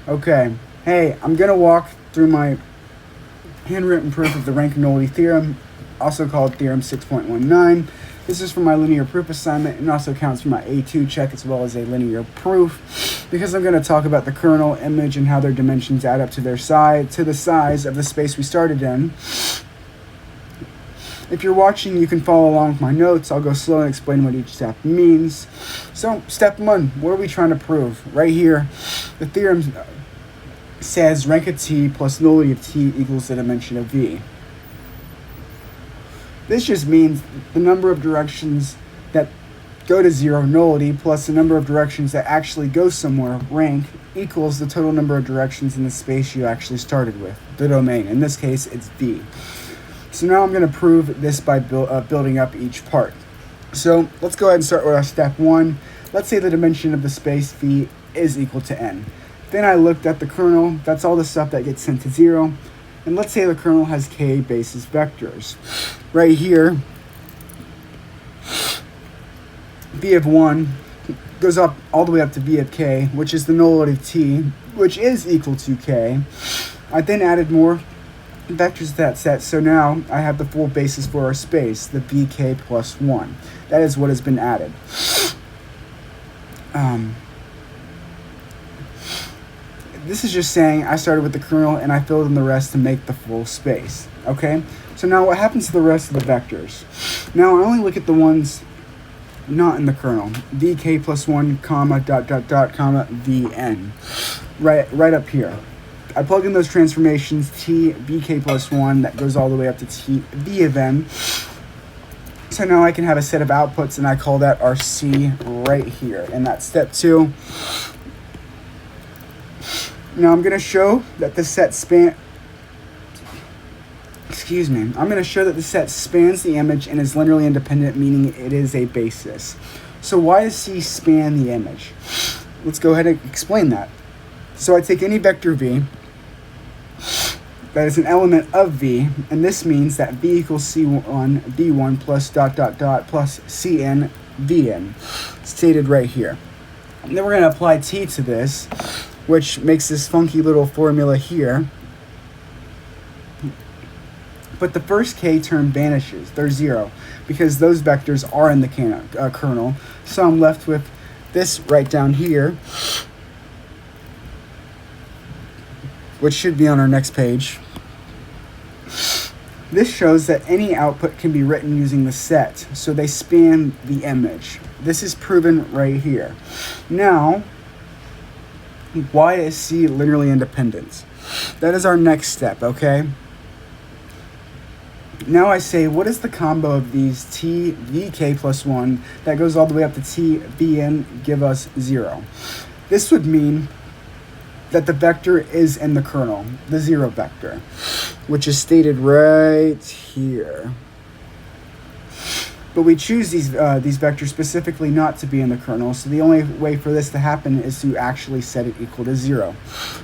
Okay, hey, I'm going to walk through my handwritten proof of the rank nullity theorem, also called Theorem 6.19. This is for my linear proof assignment and also counts for my A2 check as well as a linear proof, because I'm going to talk about the kernel, image, and how their dimensions add up to their size, to the size of the space we started in. If you're watching, you can follow along with my notes. I'll go slow and explain what each step means. So, step one, what are we trying to prove? Right here, the theorem says rank of t plus nullity of t equals the dimension of v. This just means the number of directions that go to zero, nullity, plus the number of directions that actually go somewhere, rank, equals the total number of directions in the space you actually started with, the domain. In this case, it's v. So now I'm going to prove this by building up each part. So let's go ahead and start with our step one. Let's say the dimension of the space v is equal to n. Then I looked at the kernel. That's all the stuff that gets sent to zero. And let's say the kernel has k basis vectors. Right here, v of 1 goes up all the way up to v of k, which is the nullity of t, which is equal to k. I then added more vectors to that set, so now I have the full basis for our space, the vk plus 1. That is what has been added. This is just saying I started with the kernel and I filled in the rest to make the full space. Okay? So now what happens to the rest of the vectors? Now I only look at the ones not in the kernel. vk plus 1, comma, dot, dot, dot, comma, vn. Right up here. I plug in those transformations, t, vk plus 1, that goes all the way up to t, v of n. So now I can have a set of outputs, and I call that our c right here. And that's step 2. Now I'm going to show that the set I'm going to show that the set spans the image and is linearly independent, meaning it is a basis. So why does c span the image? Let's go ahead and explain that. So I take any vector v that is an element of v, and this means that v equals c1 v1 plus dot dot dot plus cn vn, stated right here. And then we're going to apply t to this, which makes this funky little formula here. But the first k term vanishes. They're 0, because those vectors are in the kernel. So I'm left with this right down here, which should be on our next page. This shows that any output can be written using the set, so they span the image. This is proven right here. Now, why is c linearly independent? That is our next step, okay? Now I say, what is the combo of these t, vk plus 1 that goes all the way up to t, vn, give us 0? This would mean that the vector is in the kernel, the 0 vector, which is stated right here. But we choose these vectors specifically not to be in the kernel, so the only way for this to happen is to actually set it equal to 0,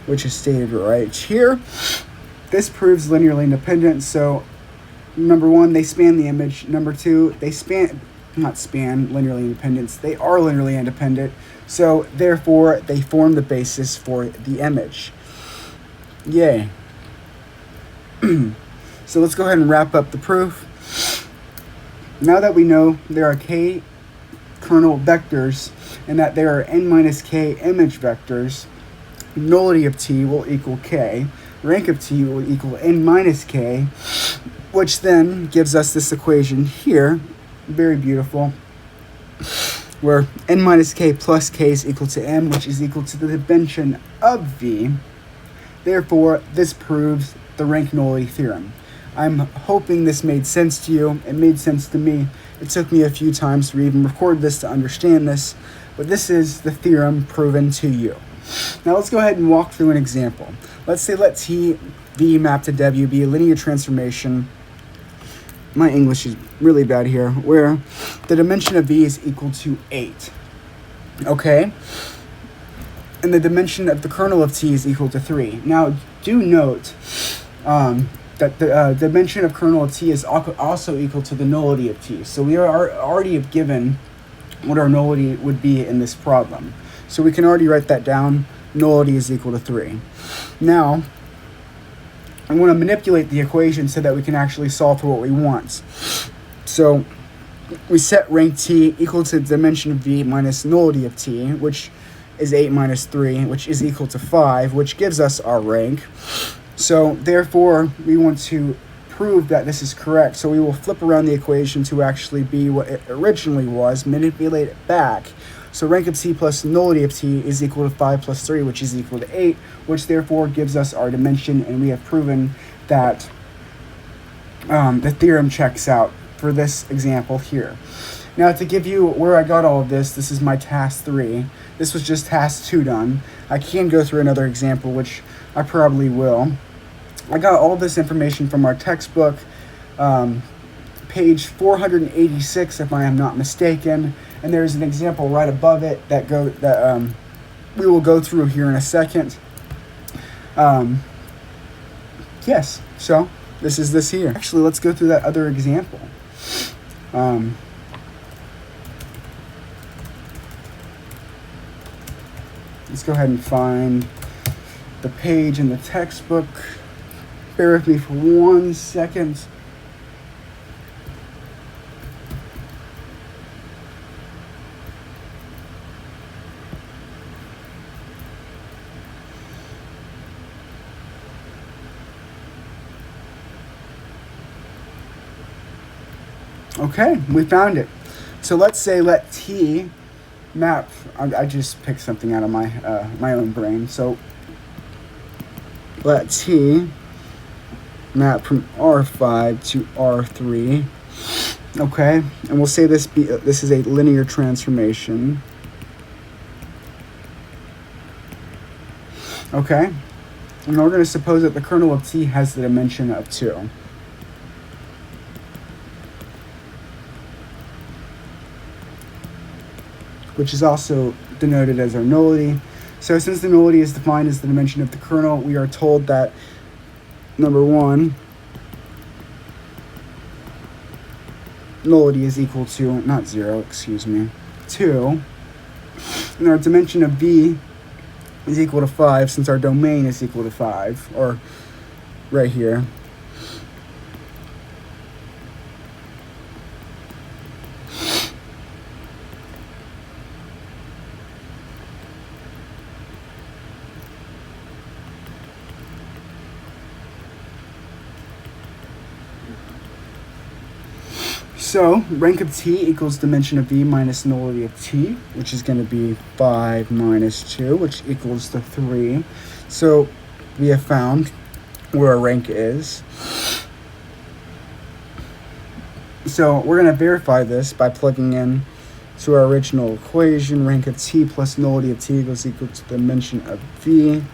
which is stated right here. This proves linearly independent, so number 1, they span the image. Number 2, they not span linearly independent, they are linearly independent, so therefore they form the basis for the image. Yay. So let's go ahead and wrap up the proof. Now that we know there are k kernel vectors and that there are n minus k image vectors, nullity of t will equal k, rank of t will equal n minus k, which then gives us this equation here, very beautiful, where n minus k plus k is equal to m, which is equal to the dimension of v. Therefore, this proves the rank nullity theorem. I'm hoping this made sense to you. It made sense to me. It took me a few times to even record this to understand this, but this is the theorem proven to you. Now let's go ahead and walk through an example. Let's say let t, v mapped to w be a linear transformation. My English is really bad here, where the dimension of v is equal to 8. Okay? And the dimension of the kernel of t is equal to 3. Now, do note that the dimension of kernel of t is also equal to the nullity of t. So we are already given what our nullity would be in this problem. So we can already write that down. nullity is equal to 3. Now, I want to manipulate the equation so that we can actually solve for what we want. So we set rank t equal to the dimension of v minus nullity of t, which is 8 minus 3, which is equal to 5, which gives us our rank. So therefore, we want to prove that this is correct. So we will flip around the equation to actually be what it originally was, manipulate it back. So rank of t plus nullity of t is equal to 5 plus 3, which is equal to 8, which therefore gives us our dimension, and we have proven that the theorem checks out for this example here. Now, to give you where I got all of this, this is my task 3. This was just task 2 done. I can go through another example, which I probably will. I got all this information from our textbook, page 486, if I am not mistaken, and there's an example right above it that we will go through here in a second. Yes, so this is this here. Actually, let's go through that other example. Let's go ahead and find the page in the textbook. Bear with me for 1 second. Okay, we found it. So let's say let t map. I just picked something out of my my own brain. So let t map from R5 to R3. Okay, and we'll say this is a linear transformation. Okay, and we're going to suppose that the kernel of t has the dimension of 2. Which is also denoted as our nullity. So since the nullity is defined as the dimension of the kernel, we are told that, number 1, nullity is equal to, not 0, excuse me, 2. And our dimension of v is equal to 5, since our domain is equal to 5, or right here. So, rank of t equals dimension of v minus nullity of t, which is going to be 5 minus 2, which equals to 3. So, we have found where our rank is. So, we're going to verify this by plugging in to our original equation. Rank of t plus nullity of t equals equal to the dimension of v,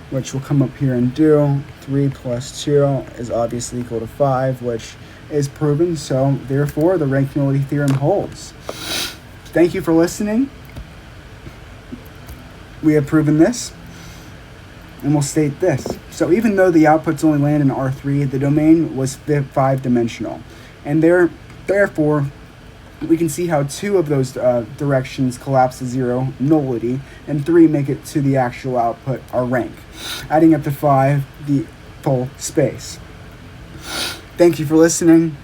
which will come up here and do 3 plus 2 is obviously equal to 5, which is proven. So therefore, the rank nullity theorem holds. Thank you for listening. We have proven this, and we'll state this. So even though the outputs only land in R3, the domain was 5-dimensional, and therefore we can see how 2 of those directions collapse to 0, nullity, and 3 make it to the actual output, our rank, adding up to 5, the full space. Thank you for listening.